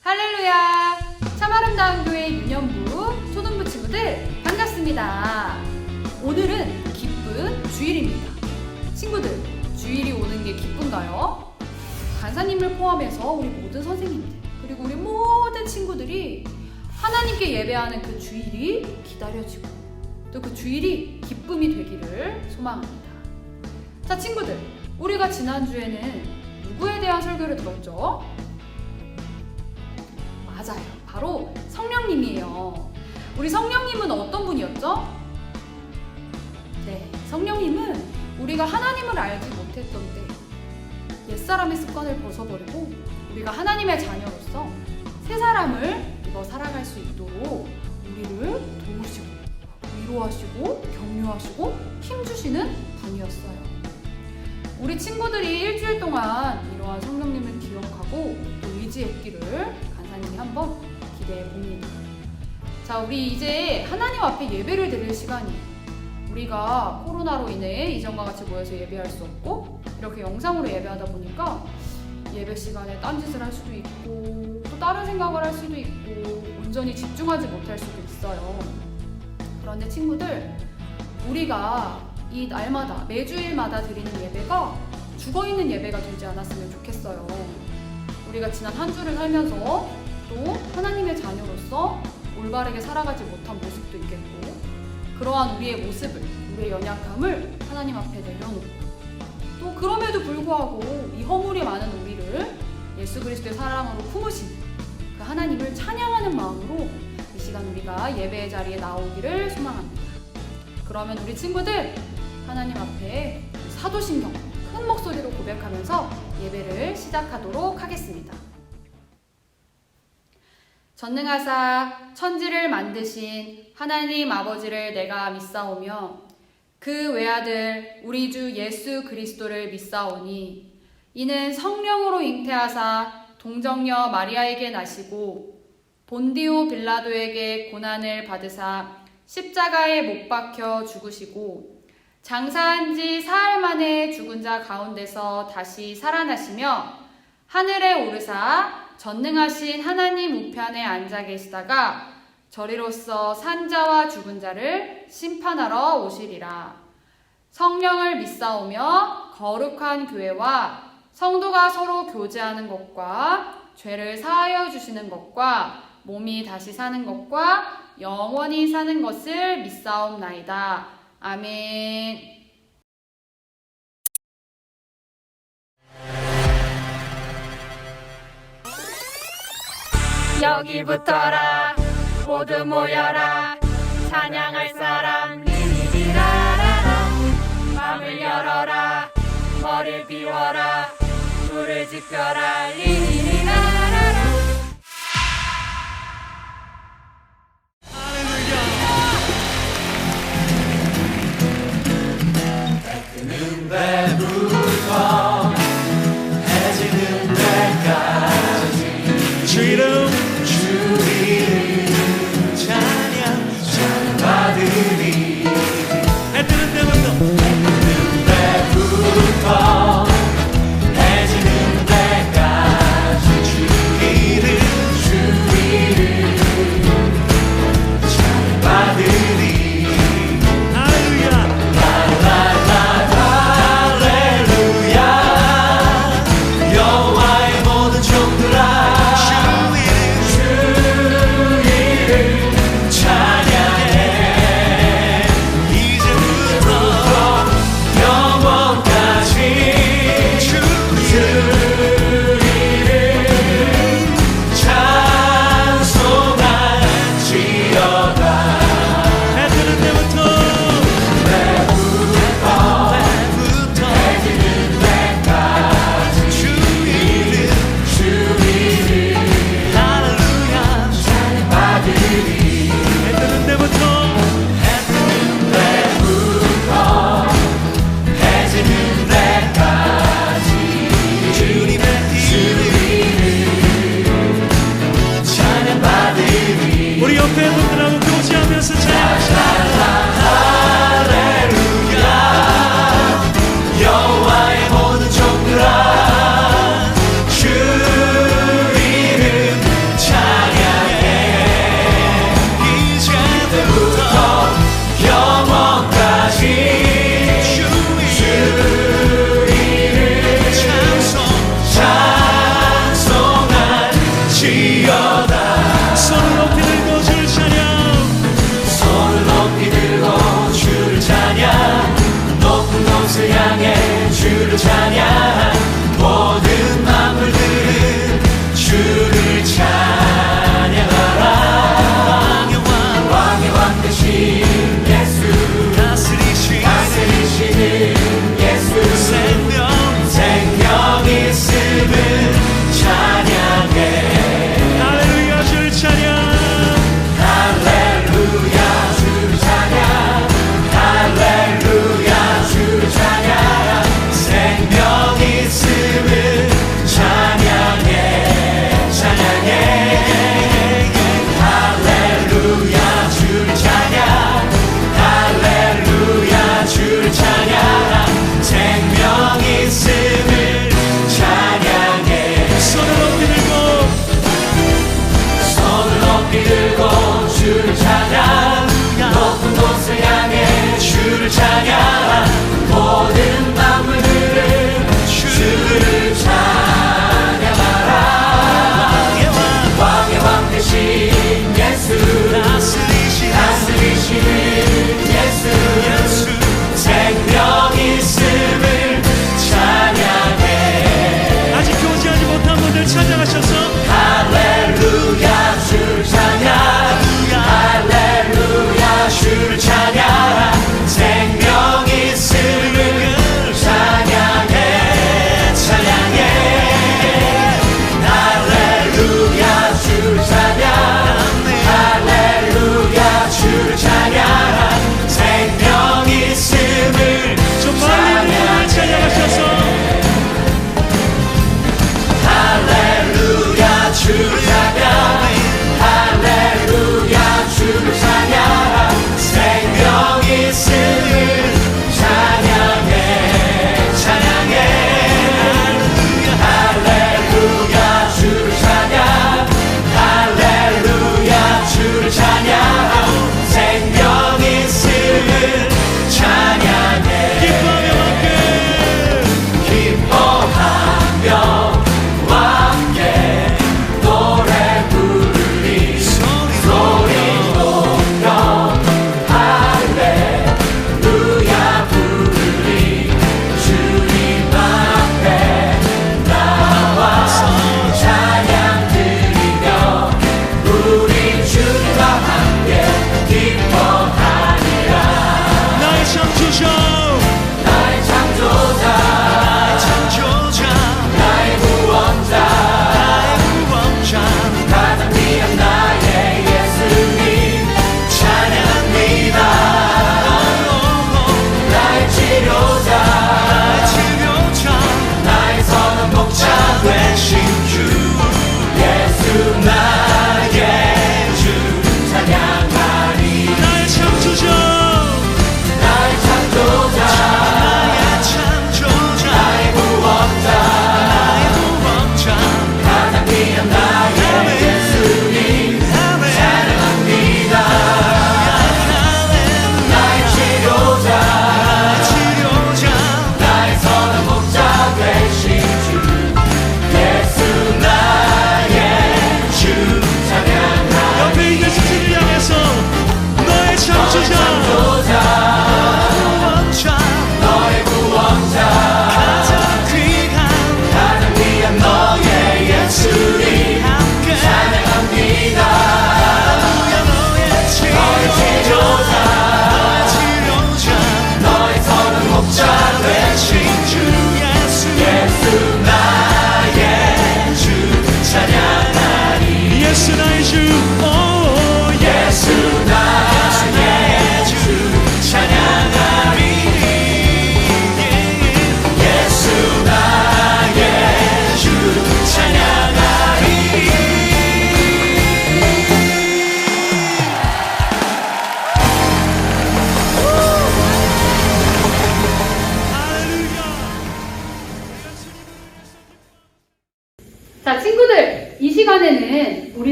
할렐루야! 참 아름다운 교회 유년부 초등부 친구들 반갑습니다. 오늘은 기쁜 주일입니다. 친구들, 주일이 오는 게 기쁜가요? 간사님을 포함해서 우리 모든 선생님들 그리고 우리 모든 친구들이 하나님께 예배하는 그 주일이 기다려지고 또 그 주일이 기쁨이 되기를 소망합니다. 자, 친구들, 우리가 지난주에는 누구에 대한 설교를 들었죠? 맞아요. 바로 성령님이에요. 우리 성령님은 어떤 분이었죠? 네, 성령님은 우리가 하나님을 알지 못했던 때 옛사람의 습관을 벗어버리고 우리가 하나님의 자녀로서 새 사람을 입어 살아갈 수 있도록 우리를 도우시고 위로하시고 격려하시고 힘주시는 분이었어요. 우리 친구들이 일주일 동안 이러한 성령님을 기억하고 또 의지했기를 간사님이 한번 기대해 봅니다. 자, 우리 이제 하나님 앞에 예배를 드릴 시간이에요. 우리가 코로나로 인해 이전과 같이 모여서 예배할 수 없고 이렇게 영상으로 예배하다 보니까 예배 시간에 딴짓을 할 수도 있고 또 다른 생각을 할 수도 있고 온전히 집중하지 못할 수도 있어요. 그런데 친구들, 우리가 이 날마다 매주일마다 드리는 예배가 죽어있는 예배가 되지 않았으면 좋겠어요. 우리가 지난 한 주를 살면서 또 하나님의 자녀로서 올바르게 살아가지 못한 모습도 있겠고 그러한 우리의 모습을, 우리의 연약함을 하나님 앞에 내려놓고 또 그럼에도 불구하고 이 허물이 많은 우리를 예수 그리스도의 사랑으로 품으신 그 하나님을 찬양하는 마음으로 이 시간 우리가 예배의 자리에 나오기를 소망합니다. 그러면 우리 친구들 하나님 앞에 사도신경 큰 목소리로 고백하면서 예배를 시작하도록 하겠습니다. 전능하사 천지를 만드신 하나님 아버지를 내가 믿사오며 그 외아들 우리 주 예수 그리스도를 믿사오니 이는 성령으로 잉태하사 동정녀 마리아에게 나시고 본디오 빌라도에게 고난을 받으사 십자가에 못 박혀 죽으시고 장사한 지 사흘 만에 죽은 자 가운데서 다시 살아나시며 하늘에 오르사 전능하신 하나님 우편에 앉아 계시다가 저리로서 산자와 죽은 자를 심판하러 오시리라. 성령을 믿사오며 거룩한 교회와 성도가 서로 교제하는 것과 죄를 사하여 주시는 것과 몸이 다시 사는 것과 영원히 사는 것을 믿사옵나이다. 아멘. 여기부터라 모두 모여라 찬양할 사람 리리리라라라 마음을 열어라 머리를 비워라 불을 지펴라 리리리라라라 해뜨는 데부터 해지는 데까지 주 이름 찬양받으리. 해뜨는 데부터 해지는 데까지 주 이름 찬양받으리. 할렐루야 할렐루야 여호와의 모든 종들아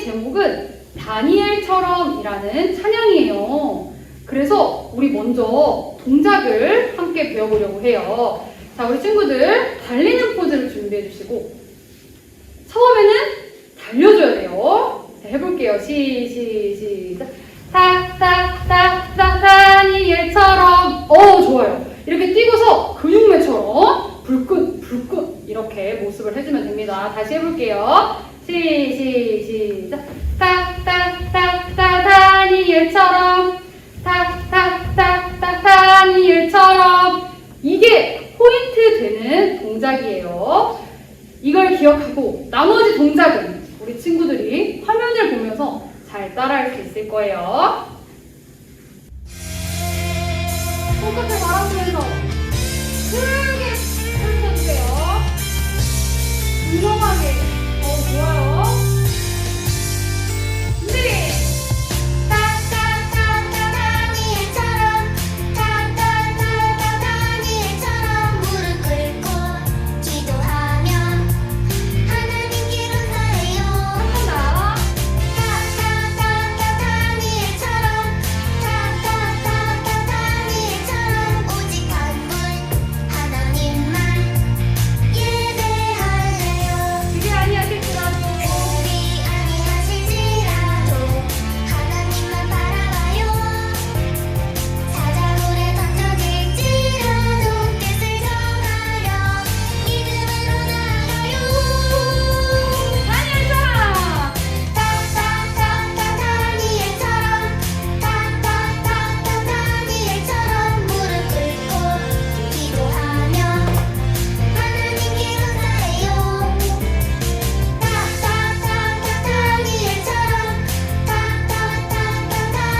제목은 다니엘처럼이라는 찬양이에요. 그래서 우리 먼저 동작을 함께 배워보려고 해요. 자, 우리 친구들 달리는 포즈를 준비해 주시고 처음에는 달려줘야 돼요. 자, 해볼게요. 시작. 다니엘처럼. 좋아요. 이렇게 뛰고서 근육맨처럼 불끈 이렇게 모습을 해주면 됩니다. 다시 해볼게요. 시작. 다니엘처럼. 다니엘처럼. 이게 포인트 되는 동작이에요. 이걸 기억하고 나머지 동작은 우리 친구들이 화면을 보면서 잘 따라할 수 있을 거예요. 손끝을 바라보면서 크게 펼쳐주세요. 분명하게. 좋아요. 준비. 다니엘처럼 무릎 꿇고 기도하며 하나님께 감사해요. 다니엘처럼 오직 한 분 하나님만 예배할래요. 그게 아니하실지라도 그리 아니하실지라도 하나님만 바라봐요. 사자굴에 던져질지라도 뜻을 정하여 믿음으로 나아가요. 다니엘처럼 무릎 꿇고 기도하며 하나님께 감사해요.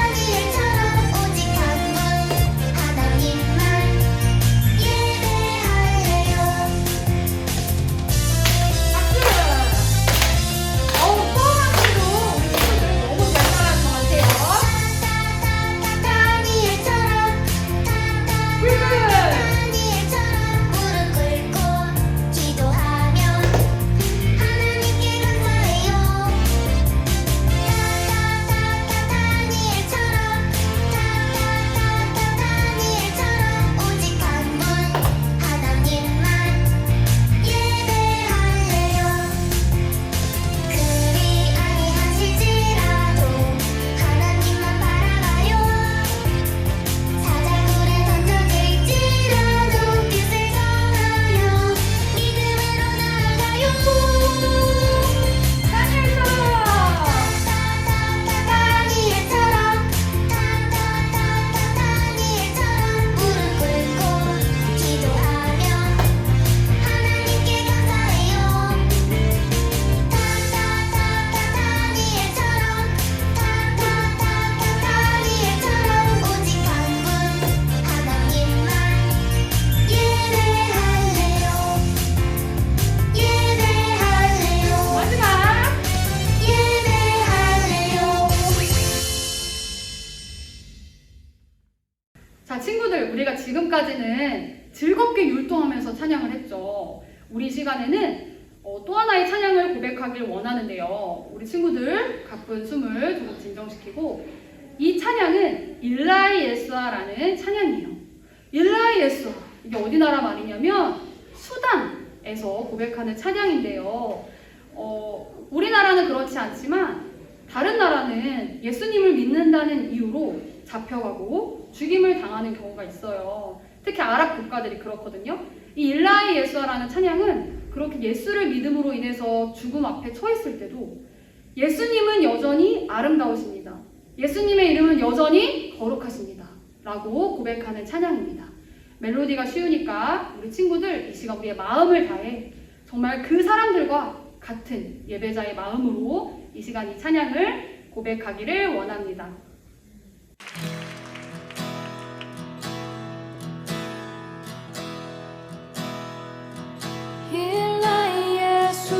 다니엘처럼 오직 한 분 하나님만 예배할래요. 박수! 소원하기도 우리 친구들 너무 잘 따라하는 것 같아요. 다니엘처럼 불끈! 무릎 꿇고 기도하며 하나님께 감사해요. 다니엘처럼 오직 한 분 하나님만 예배할래요. 그리 아니하실지라도 하나님만 바라봐요. 사자굴에 던져질지라도 뜻을 정하여 믿음으로 나아가요. 다니엘처럼 무릎 꿇고 기도하며 하나님께 감사해요. 다니엘처럼 오직 한 분 하나님만 예배할래요. 예배할래요. 마지막! 예배할래요. 자, 친구들, 우리가 지금까지는 즐겁게 율동하면서 찬양을 했죠. 우리 시간에는 또 하나의 찬양을 고백하길 원하는데요. 우리 친구들 가쁜 숨을 조금 진정시키고 이 찬양은 일라이 예수아라는 찬양이에요. 일라이 예수아, 이게 어디 나라 말이냐면 수단에서 고백하는 찬양인데요. 우리나라는 그렇지 않지만 다른 나라는 예수님을 믿는다는 이유로 잡혀가고 죽임을 당하는 경우가 있어요. 특히 아랍 국가들이 그렇거든요. 이 일라이 예수아라는 찬양은 그렇게 예수를 믿음으로 인해서 죽음 앞에 처했을 때도 예수님은 여전히 아름다우십니다. 예수님의 이름은 여전히 거룩하십니다. 라고 고백하는 찬양입니다. 멜로디가 쉬우니까 우리 친구들 이 시간 우리의 마음을 다해 정말 그 사람들과 같은 예배자의 마음으로 이 시간 이 찬양을 고백하기를 원합니다. 일라 예수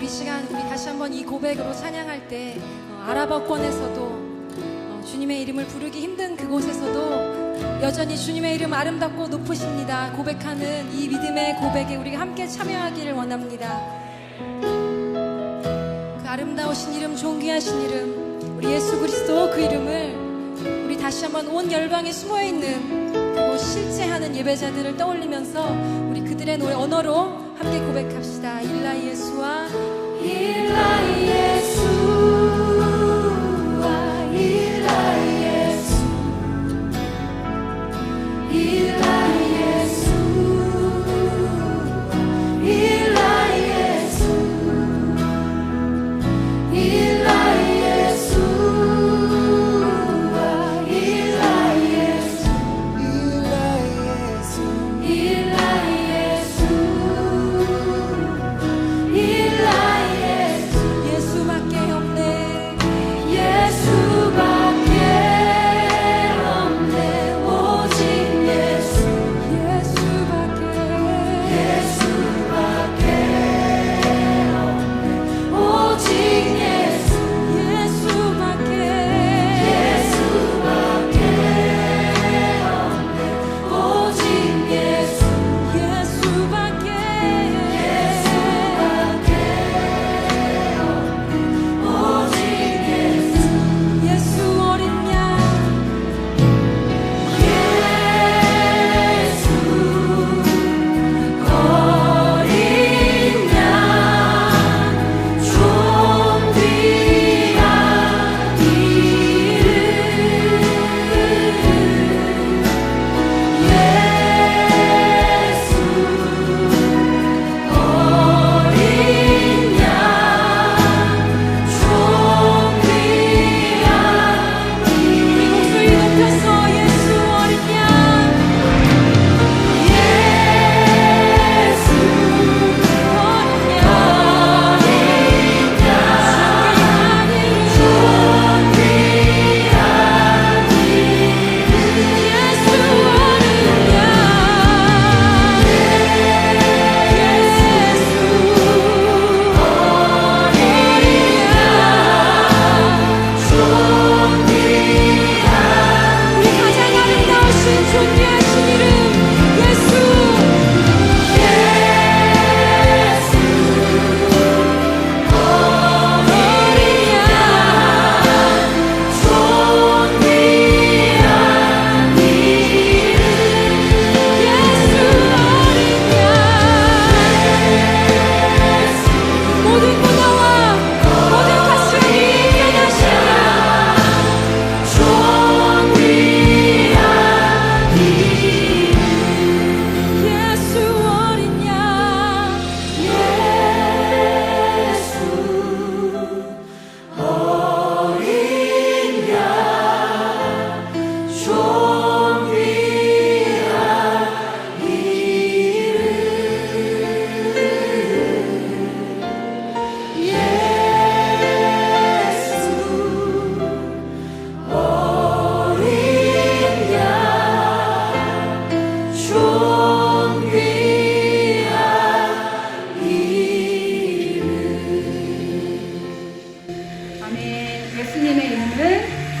우리 시간 우리 다시 한번 이 고백으로 찬양할 때 아랍어권에서도 주님의 이름을 부르기 힘든 그곳에서도 여전히 주님의 이름 아름답고 높으십니다 고백하는 이 믿음의 고백에 우리가 함께 참여하기를 원합니다. 그 아름다우신 이름, 존귀하신 이름, 우리 예수 그리스도 그 이름을 우리 다시 한번 온 열방에 숨어있는 그곳 실제하는 예배자들을 떠올리면서 우리 그들의 노래 언어로 함께 고백합시다. 일라 예수와 일라 예수와 일라 예수 일라 예수 일라 예수 일라 예수와 일라 예수 일라 예수 일라 예수 예수밖에 없네 예수밖에 없네 오직 예수 예수밖에 없네 오직 예수 예수밖에 없네 오직 예수 예수밖에 오직 예수 예수 어린 양 예수 어린 양 존귀한 우리 가장 아름다우신 존귀하신 이름 예수 모든 고나와 모든 가슴이 변하시는 예수 어린 양 예수 어린 양 존귀한 이름 예수 어린 양 존귀한 이름 아멘. 예수님의 이름은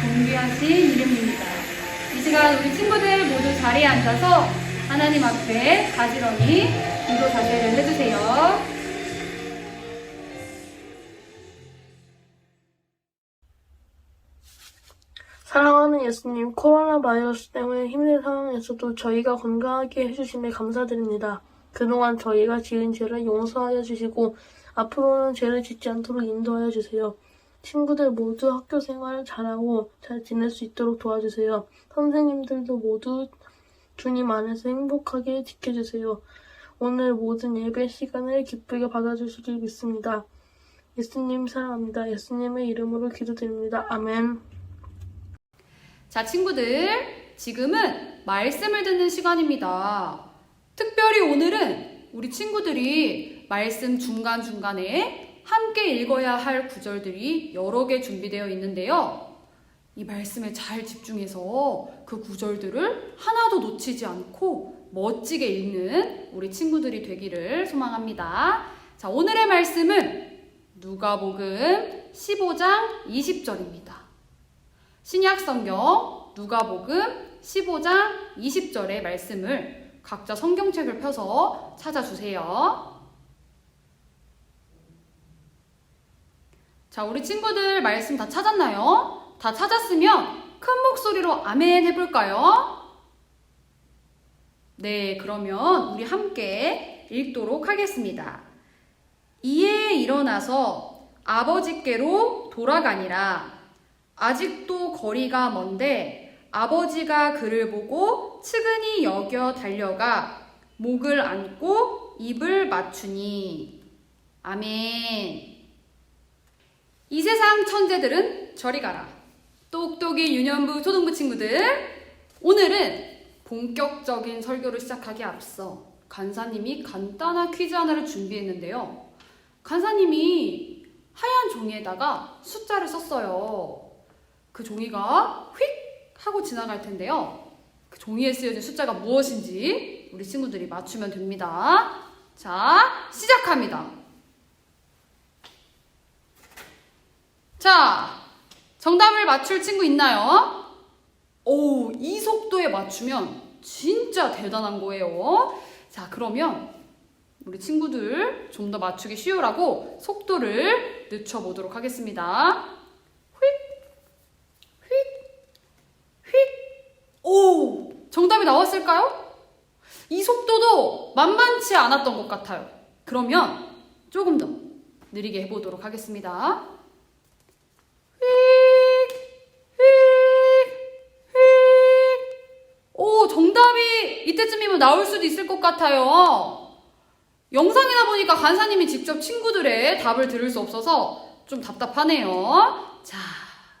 존귀하신 이름입니다. 이 시간 우리 친구들 모두 자리에 앉아서 하나님 앞에 가지런히 기도 자세를 해주세요. 사랑하는 예수님, 코로나 바이러스 때문에 힘든 상황에서도 저희가 건강하게 해주심에 감사드립니다. 그동안 저희가 지은 죄를 용서하여 주시고 앞으로는 죄를 짓지 않도록 인도하여 주세요. 친구들 모두 학교 생활 잘하고 잘 지낼 수 있도록 도와주세요. 선생님들도 모두 주님 안에서 행복하게 지켜주세요. 오늘 모든 예배 시간을 기쁘게 받아주시길 믿습니다. 예수님 사랑합니다. 예수님의 이름으로 기도드립니다. 아멘. 자, 친구들, 지금은 말씀을 듣는 시간입니다. 특별히 오늘은 우리 친구들이 말씀 중간중간에 함께 읽어야 할 구절들이 여러 개 준비되어 있는데요. 이 말씀에 잘 집중해서 그 구절들을 하나도 놓치지 않고 멋지게 읽는 우리 친구들이 되기를 소망합니다. 자, 오늘의 말씀은 누가복음 15장 20절입니다. 신약성경 누가복음 15장 20절의 말씀을 각자 성경책을 펴서 찾아주세요. 자, 우리 친구들 말씀 다 찾았나요? 다 찾았으면 큰 목소리로 아멘 해볼까요? 네, 그러면 우리 함께 읽도록 하겠습니다. 이에 일어나서 아버지께로 돌아가니라. 아직도 거리가 먼데 아버지가 그를 보고 측은히 여겨 달려가 목을 안고 입을 맞추니. 아멘. 이 세상 천재들은 저리 가라. 똑똑이 유년부 초등부 친구들, 오늘은 본격적인 설교를 시작하기에 앞서 간사님이 간단한 퀴즈 하나를 준비했는데요. 간사님이 하얀 종이에다가 숫자를 썼어요. 그 종이가 휙 하고 지나갈 텐데요. 그 종이에 쓰여진 숫자가 무엇인지 우리 친구들이 맞추면 됩니다. 자, 시작합니다. 자, 정답을 맞출 친구 있나요? 오, 이 속도에 맞추면 진짜 대단한 거예요. 자, 그러면 우리 친구들 좀 더 맞추기 쉬우라고 속도를 늦춰보도록 하겠습니다. 휙, 휙, 휙. 오, 정답이 나왔을까요? 이 속도도 만만치 않았던 것 같아요. 그러면 조금 더 느리게 해보도록 하겠습니다. 휙, 휙, 휙. 오, 정답이 이때쯤이면 나올 수도 있을 것 같아요. 영상이다 보니까 간사님이 직접 친구들의 답을 들을 수 없어서 좀 답답하네요. 자,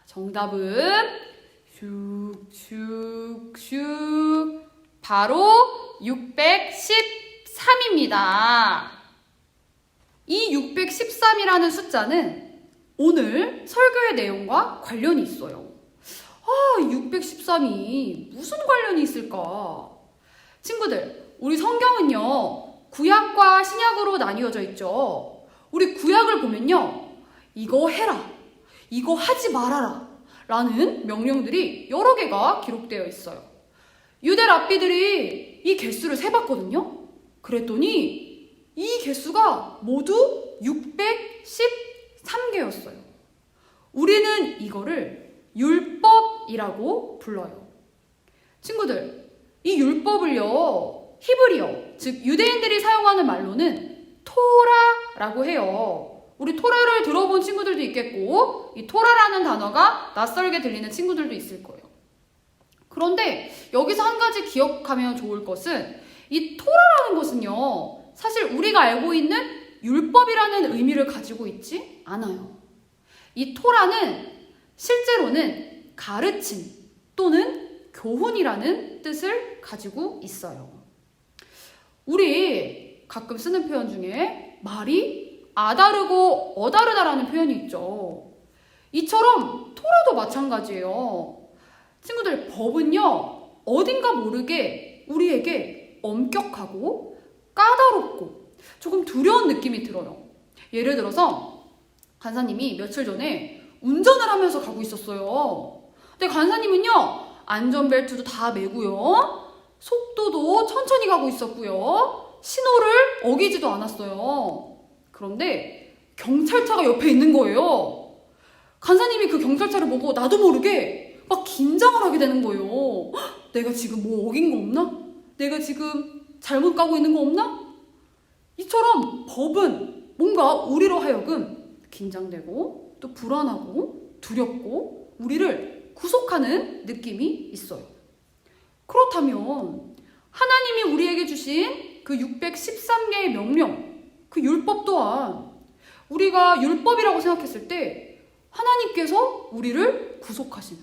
정답은 슉슉슉 바로 613입니다. 이 613이라는 숫자는 오늘 설교의 내용과 관련이 있어요. 613이 무슨 관련이 있을까? 친구들, 우리 성경은요, 구약과 신약으로 나뉘어져 있죠. 우리 구약을 보면요, 이거 해라, 이거 하지 말아라 라는 명령들이 여러 개가 기록되어 있어요. 유대 랍비들이 이 개수를 세봤거든요. 그랬더니 이 개수가 모두 613개였어요. 우리는 이거를 율법이라고 불러요. 친구들, 이 율법을요, 히브리어, 즉 유대인들이 사용하는 말로는 토라라고 해요. 우리 토라를 들어본 친구들도 있겠고, 이 토라라는 단어가 낯설게 들리는 친구들도 있을 거예요. 그런데 여기서 한 가지 기억하면 좋을 것은, 이 토라라는 것은요, 사실 우리가 알고 있는 율법이라는 의미를 가지고 있지 않아요. 이 토라는 실제로는 가르침 또는 교훈이라는 뜻을 가지고 있어요. 우리 가끔 쓰는 표현 중에 말이 아다르고 어다르다라는 표현이 있죠. 이처럼 토라도 마찬가지예요. 친구들, 법은요, 어딘가 모르게 우리에게 엄격하고 까다롭고 조금 두려운 느낌이 들어요. 예를 들어서 간사님이 며칠 전에 운전을 하면서 가고 있었어요. 근데 간사님은요, 안전벨트도 다 매고요, 속도도 천천히 가고 있었고요, 신호를 어기지도 않았어요. 그런데 경찰차가 옆에 있는 거예요. 간사님이 그 경찰차를 보고 나도 모르게 막 긴장을 하게 되는 거예요. 헉, 내가 지금 뭐 어긴 거 없나? 내가 지금 잘못 가고 있는 거 없나? 이처럼 법은 뭔가 우리로 하여금 긴장되고 또 불안하고 두렵고 우리를 구속하는 느낌이 있어요. 그렇다면 하나님이 우리에게 주신 그 613개의 명령, 그 율법 또한 우리가 율법이라고 생각했을 때 하나님께서 우리를 구속하시는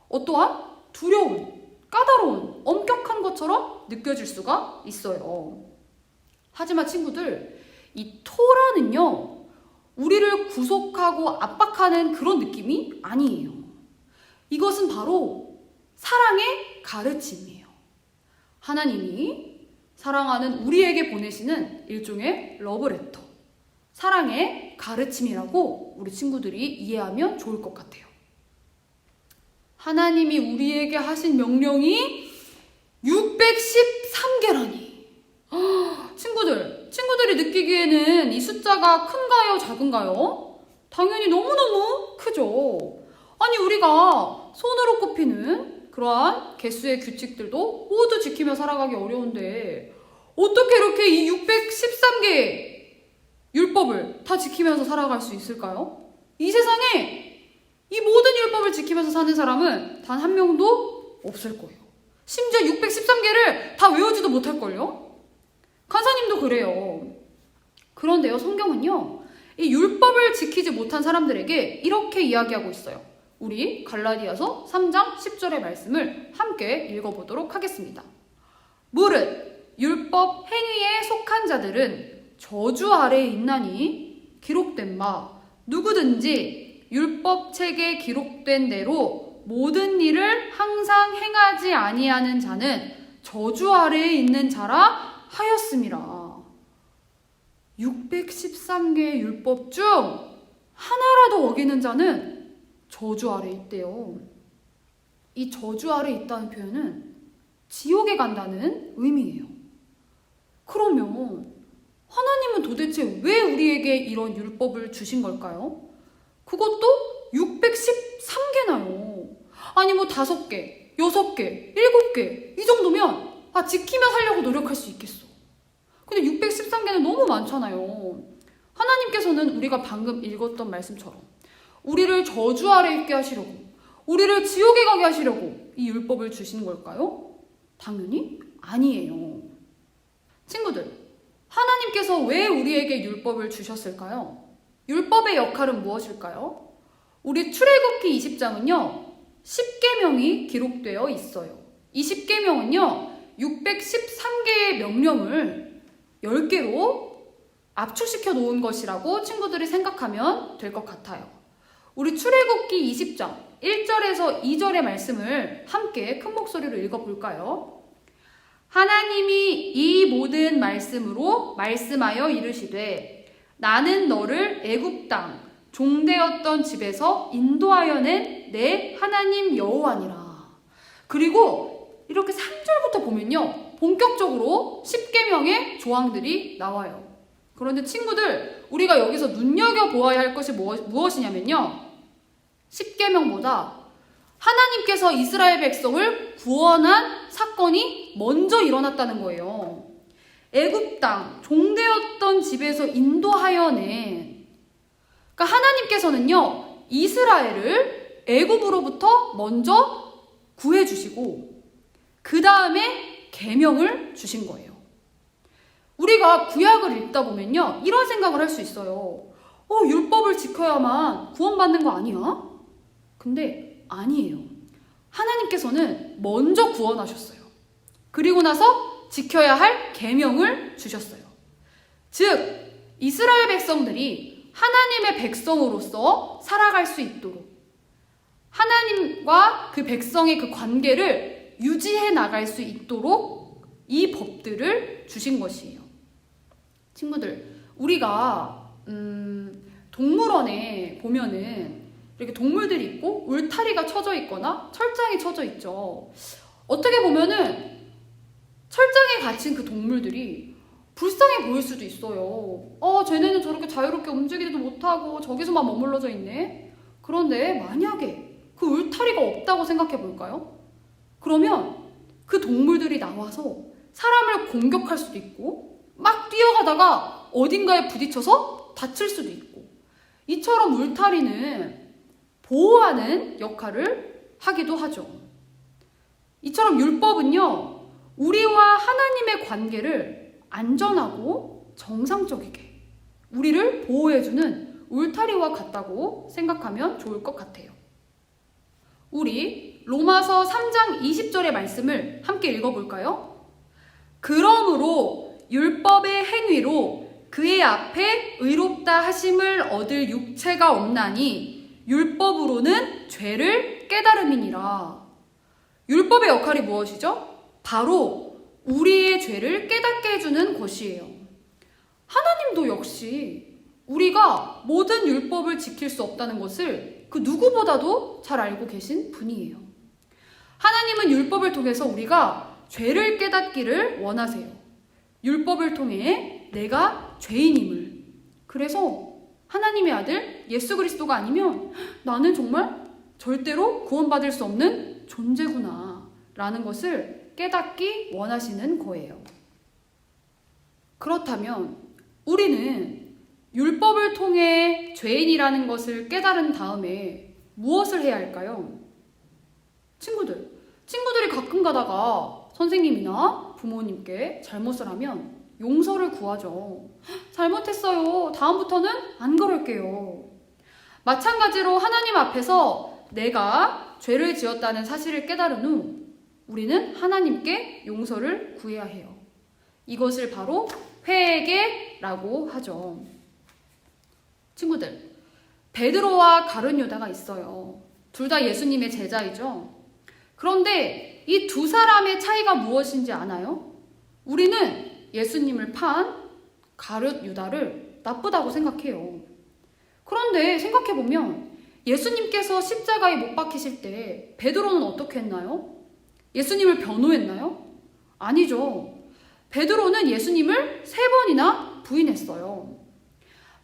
어떠한 두려운, 까다로운, 엄격한 것처럼 느껴질 수가 있어요. 하지만 친구들, 이 토라는요, 우리를 구속하고 압박하는 그런 느낌이 아니에요. 이것은 바로 사랑의 가르침이에요. 하나님이 사랑하는 우리에게 보내시는 일종의 러브레터, 사랑의 가르침이라고 우리 친구들이 이해하면 좋을 것 같아요. 하나님이 우리에게 하신 명령이 613개라니. 친구들이 느끼기에는 이 숫자가 큰가요, 작은가요? 당연히 너무너무 크죠. 아니, 우리가 손으로 꼽히는 그러한 개수의 규칙들도 모두 지키며 살아가기 어려운데 어떻게 이렇게 이 613개의 율법을 다 지키면서 살아갈 수 있을까요? 이 세상에 이 모든 율법을 지키면서 사는 사람은 단 한 명도 없을 거예요. 심지어 613개를 다 외우지도 못할걸요? 간사님도 그래요. 그런데요, 성경은요, 이 율법을 지키지 못한 사람들에게 이렇게 이야기하고 있어요. 우리 갈라디아서 3장 10절의 말씀을 함께 읽어보도록 하겠습니다. 무릇 율법 행위에 속한 자들은 저주 아래에 있나니 기록된 바 누구든지 율법 책에 기록된 대로 모든 일을 항상 행하지 아니하는 자는 저주 아래에 있는 자라 하였음이라. 613개의 율법 중 하나라도 어기는 자는 저주 아래에 있대요. 이 저주 아래에 있다는 표현은 지옥에 간다는 의미예요. 그러면 하나님은 도대체 왜 우리에게 이런 율법을 주신 걸까요? 그것도 613개나요. 아니 뭐 5개, 6개, 7개 이 정도면 지키며 살려고 노력할 수 있겠어. 근데 613개는 너무 많잖아요. 하나님께서는 우리가 방금 읽었던 말씀처럼 우리를 저주 아래 있게 하시려고, 우리를 지옥에 가게 하시려고 이 율법을 주시는 걸까요? 당연히 아니에요. 친구들, 하나님께서 왜 우리에게 율법을 주셨을까요? 율법의 역할은 무엇일까요? 우리 출애굽기 20장은요 10계명이 기록되어 있어요. 이 10계명은요 613개의 명령을 10개로 압축시켜 놓은 것이라고 친구들이 생각하면 될 것 같아요. 우리 출애굽기 20장 1절에서 2절의 말씀을 함께 큰 목소리로 읽어볼까요? 하나님이 이 모든 말씀으로 말씀하여 이르시되 나는 너를 애굽 땅 종되었던 집에서 인도하여 낸 내 하나님 여호와니라. 그리고 이렇게 3절부터 보면요 본격적으로 10계명의 조항들이 나와요. 그런데 친구들, 우리가 여기서 눈여겨보아야 할 것이 무엇이냐면요 10계명보다 하나님께서 이스라엘 백성을 구원한 사건이 먼저 일어났다는 거예요. 애굽 땅 종되었던 집에서 인도하여 낸, 그러니까 하나님께서는요 이스라엘을 애굽으로부터 먼저 구해주시고 그 다음에 계명을 주신 거예요. 우리가 구약을 읽다 보면요 이런 생각을 할 수 있어요. 율법을 지켜야만 구원받는 거 아니야? 근데 아니에요. 하나님께서는 먼저 구원하셨어요. 그리고 나서 지켜야 할 계명을 주셨어요. 즉 이스라엘 백성들이 하나님의 백성으로서 살아갈 수 있도록, 하나님과 그 백성의 그 관계를 유지해 나갈 수 있도록 이 법들을 주신 것이에요. 친구들, 우리가 동물원에 보면은 이렇게 동물들이 있고 울타리가 쳐져 있거나 철장이 쳐져 있죠. 어떻게 보면은 철장에 갇힌 그 동물들이 불쌍해 보일 수도 있어요. 쟤네는 저렇게 자유롭게 움직이지도 못하고 저기서만 머물러져 있네. 그런데 만약에 그 울타리가 없다고 생각해 볼까요? 그러면 그 동물들이 나와서 사람을 공격할 수도 있고 막 뛰어가다가 어딘가에 부딪혀서 다칠 수도 있고, 이처럼 울타리는 보호하는 역할을 하기도 하죠. 이처럼 율법은요 우리와 하나님의 관계를 안전하고 정상적이게 우리를 보호해주는 울타리와 같다고 생각하면 좋을 것 같아요. 우리 로마서 3장 20절의 말씀을 함께 읽어볼까요? 그러므로 율법의 행위로 그의 앞에 의롭다 하심을 얻을 육체가 없나니 율법으로는 죄를 깨달음이니라. 율법의 역할이 무엇이죠? 바로 우리의 죄를 깨닫게 해주는 것이에요. 하나님도 역시 우리가 모든 율법을 지킬 수 없다는 것을 그 누구보다도 잘 알고 계신 분이에요. 하나님은 율법을 통해서 우리가 죄를 깨닫기를 원하세요. 율법을 통해 내가 죄인임을. 그래서 하나님의 아들 예수 그리스도가 아니면 나는 정말 절대로 구원받을 수 없는 존재구나 라는 것을 깨닫기 원하시는 거예요. 그렇다면 우리는 율법을 통해 죄인이라는 것을 깨달은 다음에 무엇을 해야 할까요? 친구들이 가끔 가다가 선생님이나 부모님께 잘못을 하면 용서를 구하죠. 잘못했어요. 다음부터는 안 그럴게요. 마찬가지로 하나님 앞에서 내가 죄를 지었다는 사실을 깨달은 후 우리는 하나님께 용서를 구해야 해요. 이것을 바로 회개라고 하죠. 친구들, 베드로와 가룟 유다가 있어요. 둘 다 예수님의 제자이죠. 그런데 이 두 사람의 차이가 무엇인지 아나요? 우리는 예수님을 판 가룟 유다를 나쁘다고 생각해요. 그런데 생각해보면 예수님께서 십자가에 못 박히실 때 베드로는 어떻게 했나요? 예수님을 변호했나요? 아니죠. 베드로는 예수님을 3번이나 부인했어요.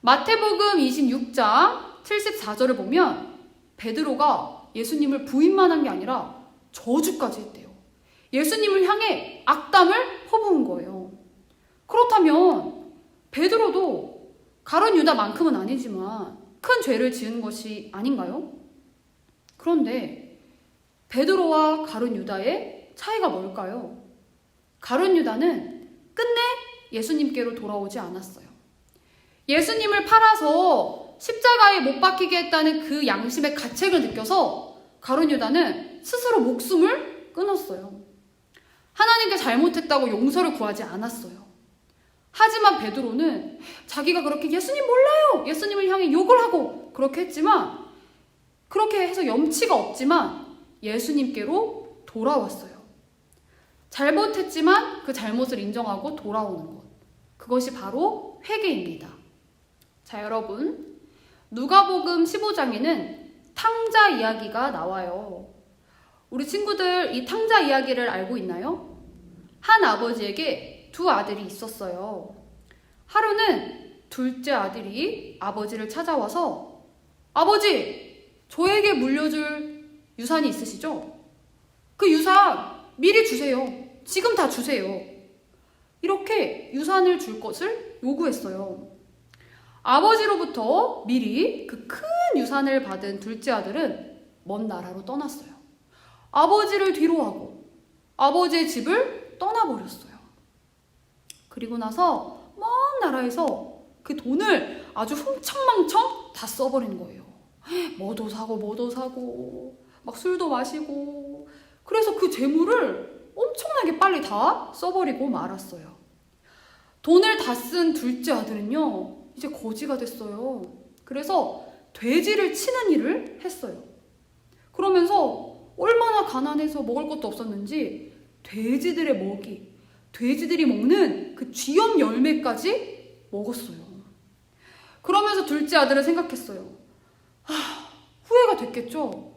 마태복음 26장 74절을 보면 베드로가 예수님을 부인만 한 게 아니라 저주까지 했대요. 예수님을 향해 악담을 퍼부은 거예요. 그렇다면 베드로도 가룟 유다만큼은 아니지만 큰 죄를 지은 것이 아닌가요? 그런데 베드로와 가룟 유다의 차이가 뭘까요? 가룟 유다는 끝내 예수님께로 돌아오지 않았어요. 예수님을 팔아서 십자가에 못 박히게 했다는 그 양심의 가책을 느껴서 가룟 유다는 스스로 목숨을 끊었어요. 하나님께 잘못했다고 용서를 구하지 않았어요. 하지만 베드로는 자기가 그렇게 예수님 몰라요! 예수님을 향해 욕을 하고 그렇게 했지만, 그렇게 해서 염치가 없지만 예수님께로 돌아왔어요. 잘못했지만 그 잘못을 인정하고 돌아오는 것. 그것이 바로 회개입니다. 자, 여러분, 누가복음 15장에는 탕자 이야기가 나와요. 우리 친구들 이 탕자 이야기를 알고 있나요? 한 아버지에게 두 아들이 있었어요. 하루는 둘째 아들이 아버지를 찾아와서 아버지, 저에게 물려줄 유산이 있으시죠? 그 유산 미리 주세요. 지금 다 주세요. 이렇게 유산을 줄 것을 요구했어요. 아버지로부터 미리 그 큰 유산을 받은 둘째 아들은 먼 나라로 떠났어요. 아버지를 뒤로하고 아버지의 집을 떠나버렸어요. 그리고 나서 먼 나라에서 그 돈을 아주 흥청망청 다 써버린 거예요. 뭐도 사고 막 술도 마시고, 그래서 그 재물을 엄청나게 빨리 다 써버리고 말았어요. 돈을 다 쓴 둘째 아들은요, 이제 거지가 됐어요. 그래서 돼지를 치는 일을 했어요. 그러면서 얼마나 가난해서 먹을 것도 없었는지 돼지들의 먹이, 돼지들이 먹는 그 쥐염 열매까지 먹었어요. 그러면서 둘째 아들은 생각했어요. 후회가 됐겠죠?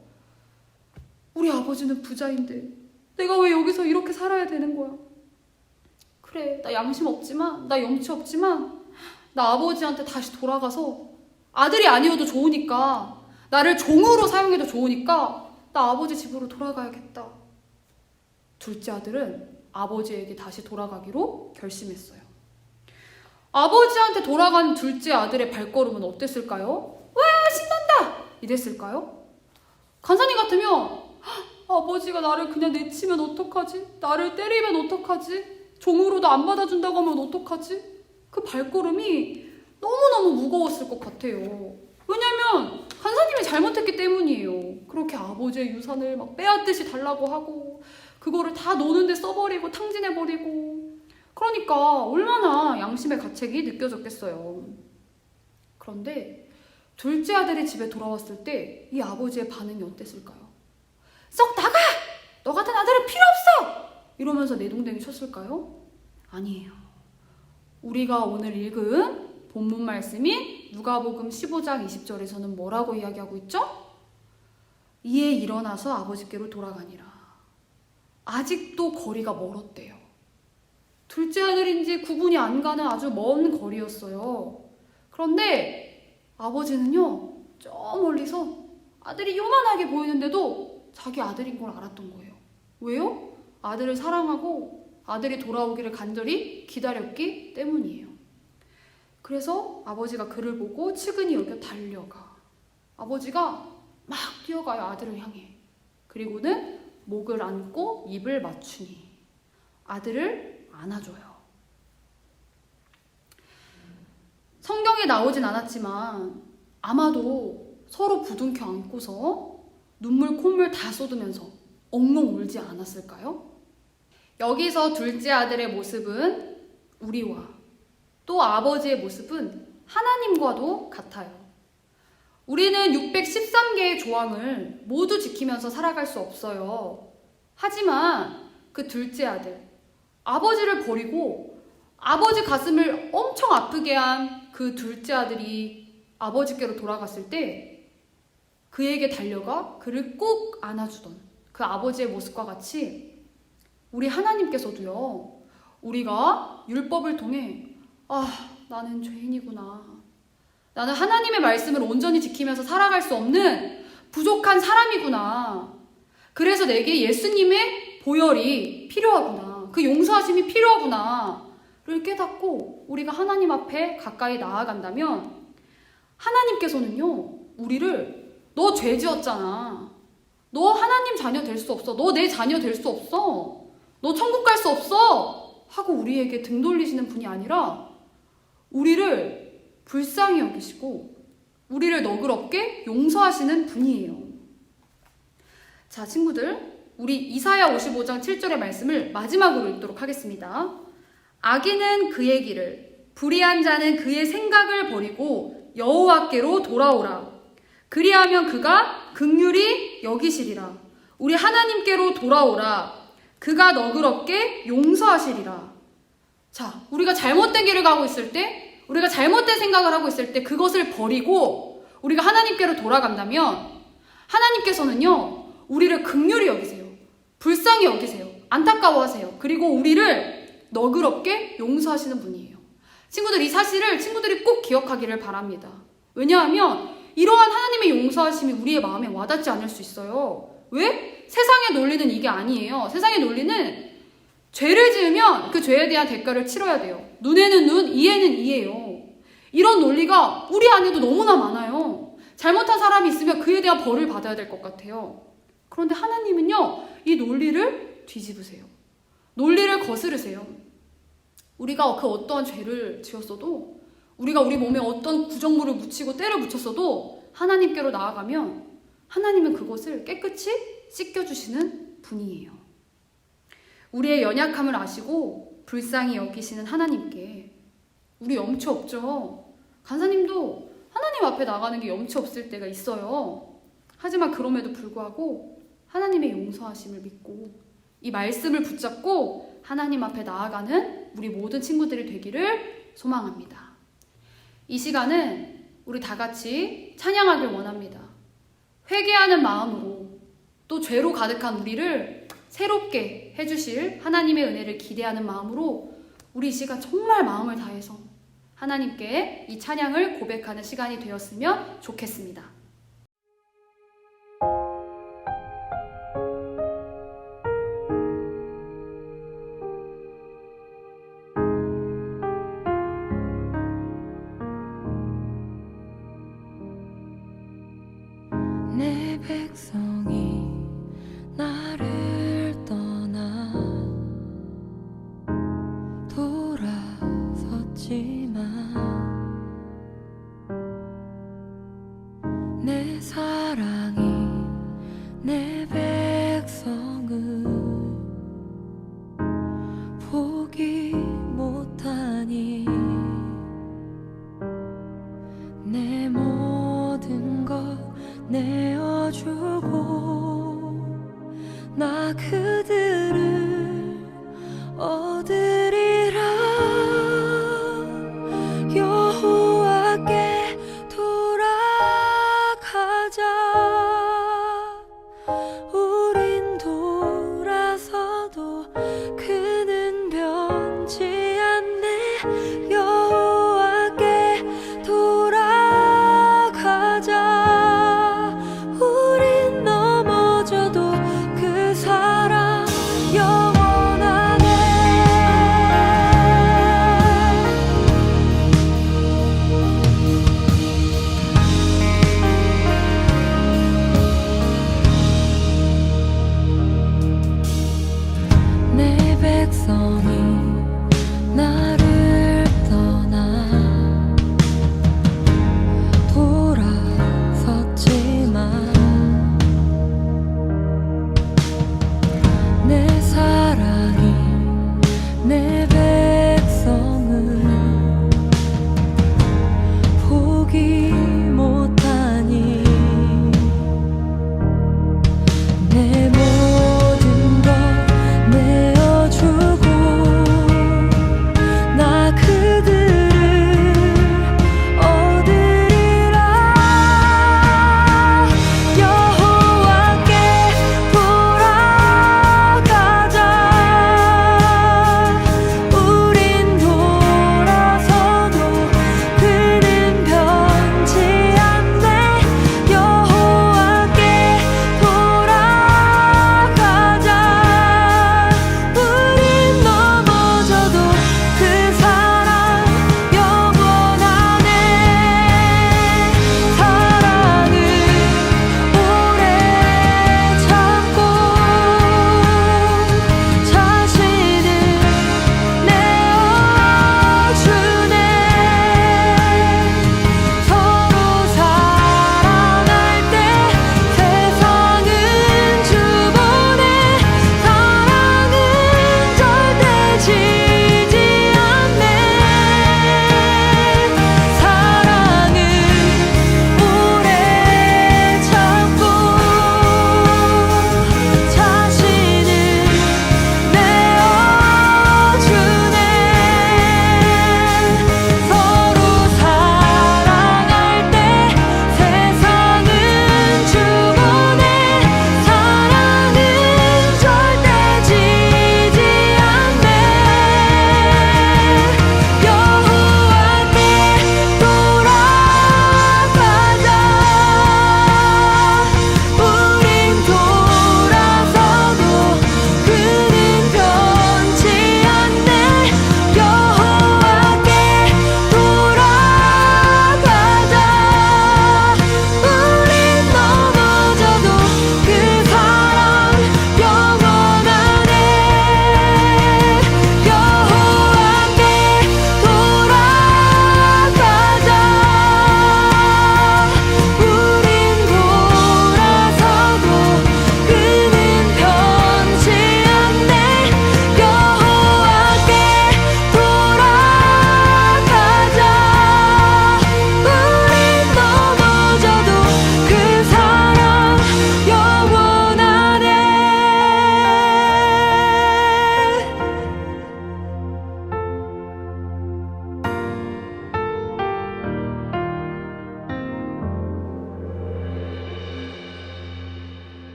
우리 아버지는 부자인데 내가 왜 여기서 이렇게 살아야 되는 거야? 그래, 나 양심 없지만, 나 염치 없지만 나 아버지한테 다시 돌아가서 아들이 아니어도 좋으니까, 나를 종으로 사용해도 좋으니까 나 아버지 집으로 돌아가야겠다. 둘째 아들은 아버지에게 다시 돌아가기로 결심했어요. 아버지한테 돌아간 둘째 아들의 발걸음은 어땠을까요? 와, 신난다! 이랬을까요? 간사님 같으면 아버지가 나를 그냥 내치면 어떡하지? 나를 때리면 어떡하지? 종으로도 안 받아준다고 하면 어떡하지? 그 발걸음이 너무너무 무거웠을 것 같아요. 왜냐면 간사님이 잘못했기 때문이에요. 그렇게 아버지의 유산을 막 빼앗듯이 달라고 하고 그거를 다 노는데 써버리고 탕진해버리고, 그러니까 얼마나 양심의 가책이 느껴졌겠어요. 그런데 둘째 아들이 집에 돌아왔을 때 이 아버지의 반응이 어땠을까요? 썩 나가! 너 같은 아들은 필요 없어! 이러면서 내동댕이 쳤을까요? 아니에요. 우리가 오늘 읽은 본문 말씀인 누가복음 15장 20절에서는 뭐라고 이야기하고 있죠? 이에 일어나서 아버지께로 돌아가니라. 아직도 거리가 멀었대요. 둘째 아들인지 구분이 안 가는 아주 먼 거리였어요. 그런데 아버지는요, 저 멀리서 아들이 요만하게 보이는데도 자기 아들인 걸 알았던 거예요. 왜요? 아들을 사랑하고 아들이 돌아오기를 간절히 기다렸기 때문이에요. 그래서 아버지가 그를 보고 측은히 여겨 달려가. 아버지가 막 뛰어가요, 아들을 향해. 그리고는 목을 안고 입을 맞추니 아들을 안아줘요. 성경에 나오진 않았지만 아마도 서로 부둥켜 안고서 눈물 콧물 다 쏟으면서 엉엉 울지 않았을까요? 여기서 둘째 아들의 모습은 우리와 또 아버지의 모습은 하나님과도 같아요. 우리는 613개의 조항을 모두 지키면서 살아갈 수 없어요. 하지만 그 둘째 아들, 아버지를 버리고 아버지 가슴을 엄청 아프게 한 그 둘째 아들이 아버지께로 돌아갔을 때 그에게 달려가 그를 꼭 안아주던 그 아버지의 모습과 같이 우리 하나님께서도요, 우리가 율법을 통해 나는 죄인이구나, 나는 하나님의 말씀을 온전히 지키면서 살아갈 수 없는 부족한 사람이구나, 그래서 내게 예수님의 보혈이 필요하구나, 그 용서하심이 필요하구나 를 깨닫고 우리가 하나님 앞에 가까이 나아간다면 하나님께서는요, 우리를 너 죄 지었잖아, 너 하나님 자녀 될 수 없어, 너 내 자녀 될 수 없어, 너 천국 갈 수 없어 하고 우리에게 등 돌리시는 분이 아니라 우리를 불쌍히 여기시고 우리를 너그럽게 용서하시는 분이에요. 자, 친구들, 우리 이사야 55장 7절의 말씀을 마지막으로 읽도록 하겠습니다. 악인은 그의 길을, 불의한 자는 그의 생각을 버리고 여호와께로 돌아오라. 그리하면 그가 긍휼히 여기시리라. 우리 하나님께로 돌아오라. 그가 너그럽게 용서하시리라. 자, 우리가 잘못된 길을 가고 있을 때, 우리가 잘못된 생각을 하고 있을 때 그것을 버리고 우리가 하나님께로 돌아간다면 하나님께서는요, 우리를 긍휼히 여기세요. 불쌍히 여기세요. 안타까워하세요. 그리고 우리를 너그럽게 용서하시는 분이에요. 친구들, 이 사실을 친구들이 꼭 기억하기를 바랍니다. 왜냐하면 이러한 하나님의 용서하심이 우리의 마음에 와닿지 않을 수 있어요. 왜? 세상의 논리는 이게 아니에요. 세상의 논리는 죄를 지으면 그 죄에 대한 대가를 치러야 돼요. 눈에는 눈, 이에는 이예요. 이런 논리가 우리 안에도 너무나 많아요. 잘못한 사람이 있으면 그에 대한 벌을 받아야 될 것 같아요. 그런데 하나님은요, 이 논리를 뒤집으세요. 논리를 거스르세요. 우리가 그 어떠한 죄를 지었어도, 우리가 우리 몸에 어떤 구정물을 묻히고 때를 묻혔어도 하나님께로 나아가면 하나님은 그것을 깨끗이 씻겨주시는 분이에요. 우리의 연약함을 아시고 불쌍히 여기시는 하나님께 우리 염치 없죠. 간사님도 하나님 앞에 나가는 게 염치 없을 때가 있어요. 하지만 그럼에도 불구하고 하나님의 용서하심을 믿고 이 말씀을 붙잡고 하나님 앞에 나아가는 우리 모든 친구들이 되기를 소망합니다. 이 시간은 우리 다 같이 찬양하길 원합니다. 회개하는 마음으로 또 죄로 가득한 우리를 새롭게 해주실 하나님의 은혜를 기대하는 마음으로 우리 이 시간 정말 마음을 다해서 하나님께 이 찬양을 고백하는 시간이 되었으면 좋겠습니다. 내 백성이 나를 떠나 돌아섰지만 내 사랑이 내 백성을 포기 못하니 내 모든 것 내어주고 나 그들을 얻으리라. 여호와께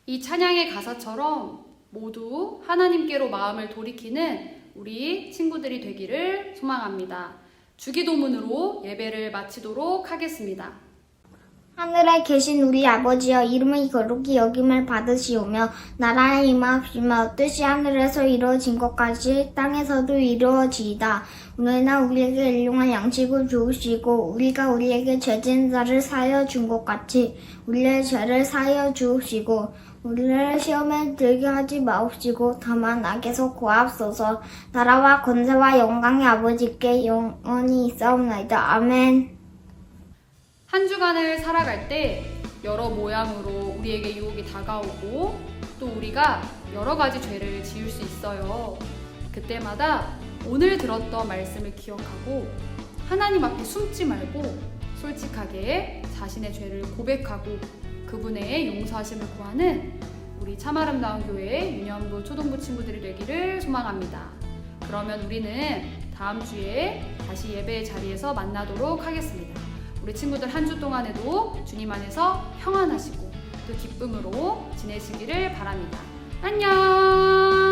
이 찬양의 가사처럼 모두 하나님께로 마음을 돌이키는 우리 친구들이 되기를 소망합니다. 주기도문으로 예배를 마치도록 하겠습니다. 하늘에 계신 우리 아버지여, 이름의 거룩히 여김을 받으시오며 나라의 임하옵시며 뜻이 하늘에서 이루어진 것 같이 땅에서도 이루어지이다. 오늘날 우리에게 일용할 양식을 주옵시고 우리가 우리에게 죄진 자를 사하여 준 것 같이 우리의 죄를 사하여 주옵시고 우리를 시험에 들게 하지 마옵시고 다만 악에서 구하옵소서. 나라와 권세와 영광의 아버지께 영원히 있사옵나이다. 아멘. 한 주간을 살아갈 때 여러 모양으로 우리에게 유혹이 다가오고 또 우리가 여러 가지 죄를 지을 수 있어요. 그때마다 오늘 들었던 말씀을 기억하고 하나님 앞에 숨지 말고 솔직하게 자신의 죄를 고백하고 그분의 용서하심을 구하는 우리 참 아름다운 교회 유년부 초등부 친구들이 되기를 소망합니다. 그러면 우리는 다음 주에 다시 예배의 자리에서 만나도록 하겠습니다. 우리 친구들 한 주 동안에도 주님 안에서 평안하시고 또 기쁨으로 지내시기를 바랍니다. 안녕!